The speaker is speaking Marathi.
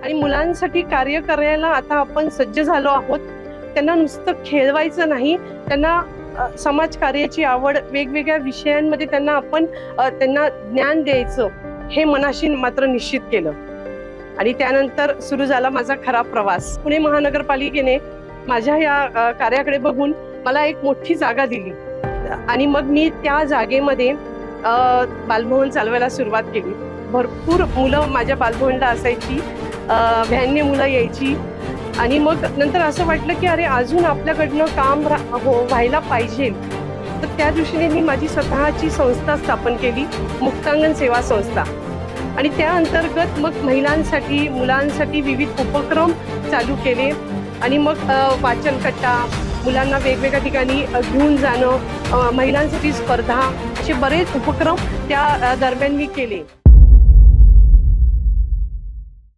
आणि मुलांसाठी कार्य करायला आता आपण सज्ज झालो आहोत। त्यांना नुसतं खेळवायचं नाही, त्यांना समाजकार्याची आवड, वेगवेगळ्या विषयांमध्ये त्यांना आपण त्यांना ज्ञान द्यायचं हे मनाशी मात्र निश्चित केलं। आणि त्यानंतर सुरू झाला माझा खरा प्रवास। पुणे महानगरपालिकेने माझ्या या कार्याकडे बघून मला एक मोठी जागा दिली आणि मग मी त्या जागेमध्ये बालभवन चालवायला सुरुवात केली। भरपूर मुलं माझ्या बालभवनला असायची, व्हॅनने मुलं यायची आणि मग नंतर असं वाटलं की अरे अजून आपल्याकडनं काम व्हायला पाहिजे। तर त्या दृष्टीने मी माझी स्वतःची संस्था स्थापन केली, मुक्तांगण सेवा संस्था। आणि त्या अंतर्गत मग महिलांसाठी, मुलांसाठी विविध उपक्रम चालू केले आणि मग वाचनकट्टा, मुलांना वेगवेगळ्या ठिकाणी घेऊन जाणं, महिलांसाठी स्पर्धा, असे बरेच उपक्रम त्या दरम्यान मी केले।